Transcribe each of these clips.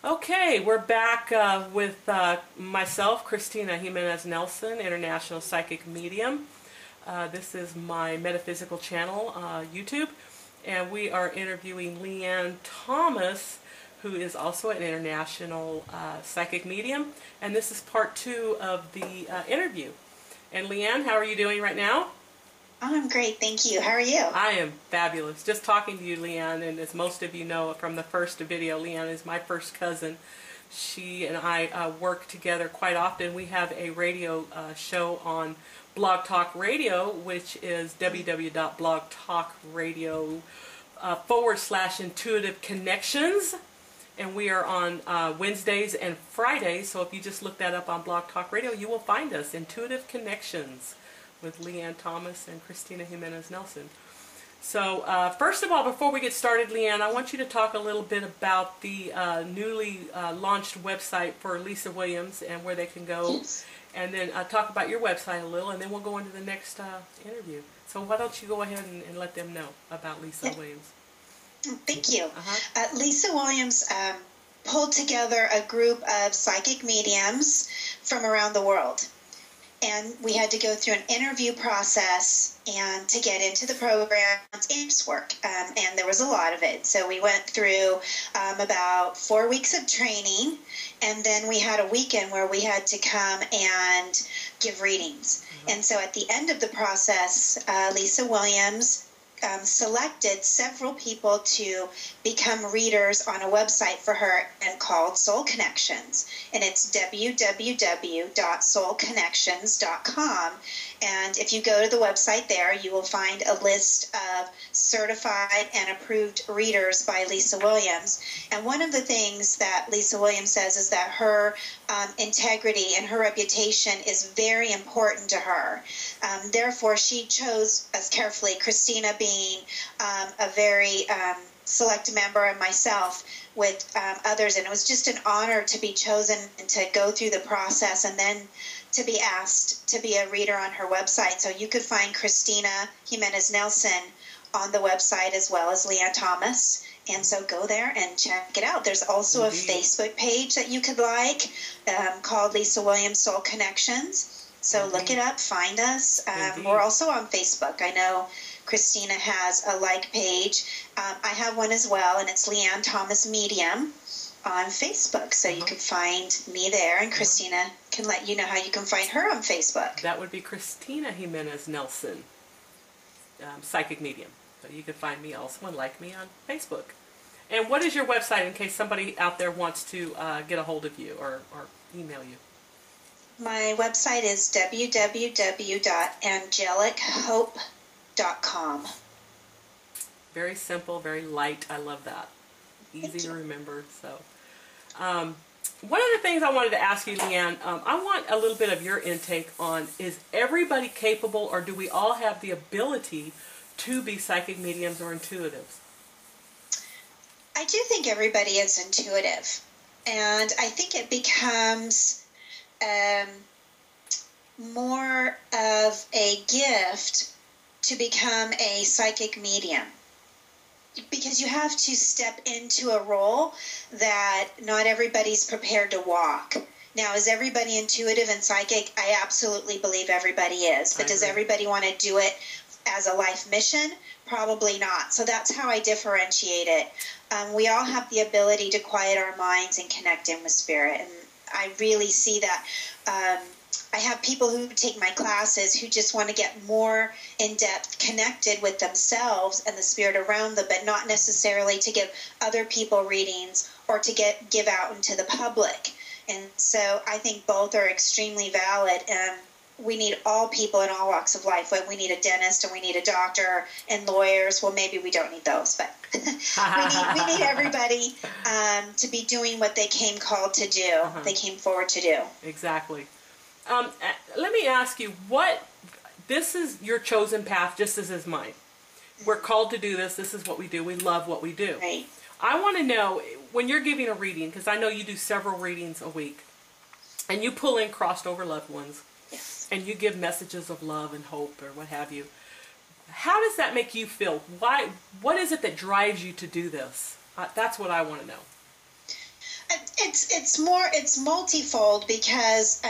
Okay, we're back with myself, Christina Jimenez Nelson, International Psychic Medium. This is my metaphysical channel, YouTube, and we are interviewing Leanne Thomas, who is also an international psychic medium, and this is part 2 of the interview. And Leanne, how are you doing right now? Oh, I'm great, thank you. How are you? I am fabulous. Just talking to you, Leanne, and as most of you know from the first video, Leanne is my first cousin. She and I work together quite often. We have a radio show on Blog Talk Radio, which is www.blogtalkradio.com/intuitive connections. And we are on Wednesdays and Fridays, so if you just look that up on Blog Talk Radio, you will find us, Intuitive Connections, with Leanne Thomas and Christina Jimenez Nelson. So first of all, before we get started, Leanne, I want you to talk a little bit about the newly launched website for Lysa Williams and where they can go, and then talk about your website a little, and then we'll go into the next interview. So why don't you go ahead and let them know about Lysa Williams. Thank you. Lysa Williams pulled together a group of psychic mediums from around the world. And we had to go through an interview process and to get into the program and work. And there was a lot of it. So we went through about 4 weeks of training, and then we had a weekend where we had to come and give readings. And so at the end of the process, Lysa Williams selected several people to become readers on a website for her and called Soul Connections, and it's www.soulconnections.com. And if you go to the website there, you will find a list of certified and approved readers by Lysa Williams. And one of the things that Lysa Williams says is that her integrity and her reputation is very important to her. Therefore, she chose as carefully, Christina being a very select member, and myself with others, and it was just an honor to be chosen and to go through the process and then to be asked to be a reader on her website. So you could find Christina Jimenez Nelson on the website as well as Leanne Thomas, and so go there and check it out. There's also a Facebook page that you could like called Lysa Williams Soul Connections. So look it up, find us. We're also on Facebook. I know Christina has a like page. I have one as well, and it's Leanne Thomas Medium on Facebook. So you can find me there, and Christina can let you know how you can find her on Facebook. That would be Christina Jimenez Nelson, Psychic Medium. So you can find me also and like me on Facebook. And what is your website in case somebody out there wants to get a hold of you or email you? My website is www.angelichope.com. Very simple, very light. I love that. Easy to remember. So, one of the things I wanted to ask you, Leanne, I want a little bit of your intake on, is everybody capable, or do we all have the ability to be psychic mediums or intuitives? I do think everybody is intuitive. And I think it becomes more of a gift to become a psychic medium, because you have to step into a role that not everybody's prepared to walk. Now, is everybody intuitive and psychic? I absolutely believe everybody is, but does everybody want to do it as a life mission? Probably not. So that's how I differentiate it. We all have the ability to quiet our minds and connect in with spirit, and I really see that. I have people who take my classes who just want to get more in-depth connected with themselves and the spirit around them, but not necessarily to give other people readings or to give out into the public. And so I think both are extremely valid. We need all people in all walks of life. We need a dentist and we need a doctor and lawyers. Well, maybe we don't need those, but we need everybody to be doing what they came called to do. They came forward to do. Exactly. Let me ask you, this is your chosen path just as is mine. We're called to do this. This is what we do. We love what we do. Right. I want to know, when you're giving a reading, because I know you do several readings a week, and you pull in crossed over loved ones, and you give messages of love and hope or what have you. How does that make you feel? What is it that drives you to do this? That's what I want to know. It's multifold because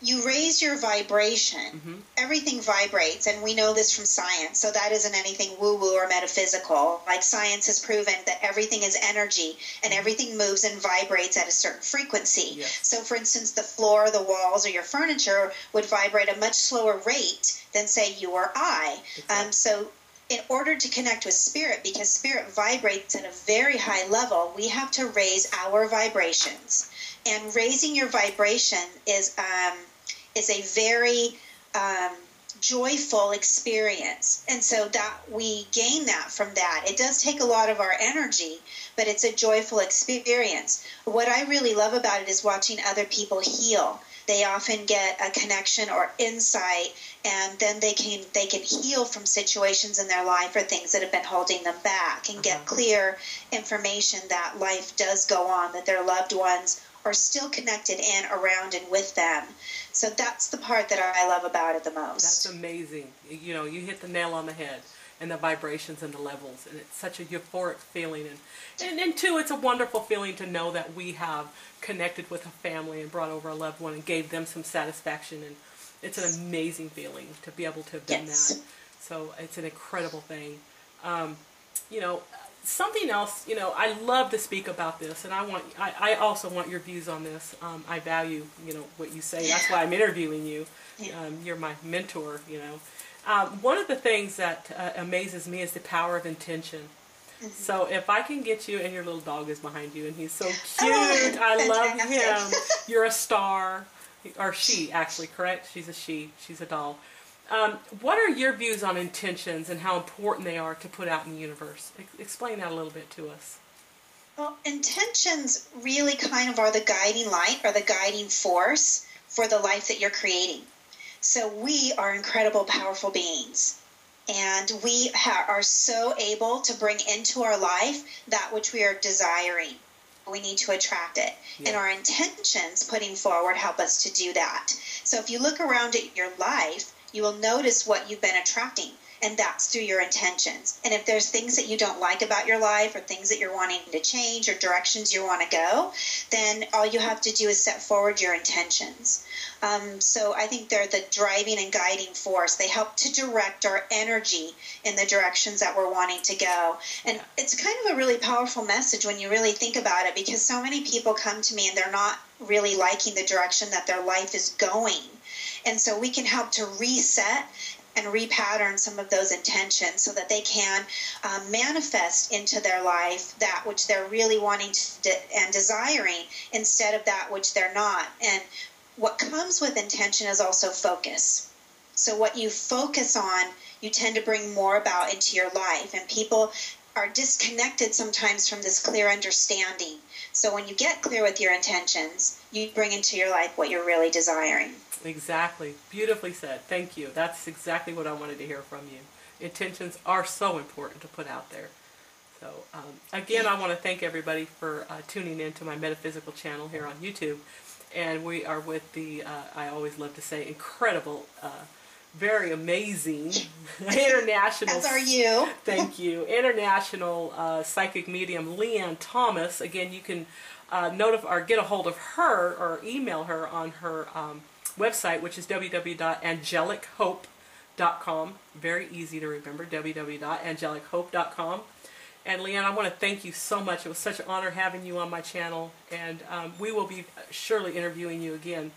you raise your vibration. Mm-hmm. Everything vibrates, and we know this from science, so that isn't anything woo-woo or metaphysical. Like, science has proven that everything is energy, and everything moves and vibrates at a certain frequency. Yes. So, for instance, the floor, the walls, or your furniture would vibrate at a much slower rate than, say, you or I. Exactly. So in order to connect with spirit, because spirit vibrates at a very high level, we have to raise our vibrations. And raising your vibration is a very joyful experience. And so that we gain that from that. It does take a lot of our energy, but it's a joyful experience. What I really love about it is watching other people heal. They often get a connection or insight, and then they can heal from situations in their life or things that have been holding them back, and get clear information that life does go on, that their loved ones are still connected in, around, and with them. So that's the part that I love about it the most. That's amazing. You know, you hit the nail on the head, and the vibrations and the levels, and it's such a euphoric feeling, and too, it's a wonderful feeling to know that we have connected with a family and brought over a loved one and gave them some satisfaction, and it's an amazing feeling to be able to have done that. So it's an incredible thing. You know, something else, you know, I love to speak about this, and I also want your views on this. I value, you know, what you say. That's why I'm interviewing you. You're my mentor, you know. One of the things that amazes me is the power of intention. So if I can get you, and your little dog is behind you, and he's so cute. I love him. You're a star. Or she, actually, correct? She's a she. She's a doll. What are your views on intentions and how important they are to put out in the universe? Explain that a little bit to us. Well, intentions really kind of are the guiding light or the guiding force for the life that you're creating. So we are incredible, powerful beings. And we are so able to bring into our life that which we are desiring. We need to attract it. Yeah. And our intentions putting forward help us to do that. So if you look around at your life, you will notice what you've been attracting. And that's through your intentions. And if there's things that you don't like about your life, or things that you're wanting to change, or directions you want to go, then all you have to do is set forward your intentions. So I think they're the driving and guiding force. They help to direct our energy in the directions that we're wanting to go. And it's kind of a really powerful message when you really think about it, because so many people come to me and they're not really liking the direction that their life is going. And so we can help to reset and repattern some of those intentions so that they can manifest into their life that which they're really wanting to and desiring, instead of that which they're not. And what comes with intention is also focus. So what you focus on, you tend to bring more about into your life. And people are disconnected sometimes from this clear understanding. So when you get clear with your intentions, you bring into your life what you're really desiring. Exactly. Beautifully said. Thank you. That's exactly what I wanted to hear from you. Intentions are so important to put out there. So, again, I want to thank everybody for tuning in to my metaphysical channel here on YouTube. And we are with the, I always love to say, incredible, very amazing, international... As are you. Thank you. International psychic medium Leanne Thomas. Again, you can or get a hold of her or email her on her website, which is www.angelichope.com. Very easy to remember, www.angelichope.com. And Leanne, I want to thank you so much. It was such an honor having you on my channel, and we will be surely interviewing you again.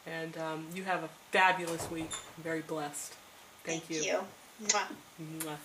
And you have a fabulous week. I'm very blessed. Thank you. Thank you. Mwah. Mwah.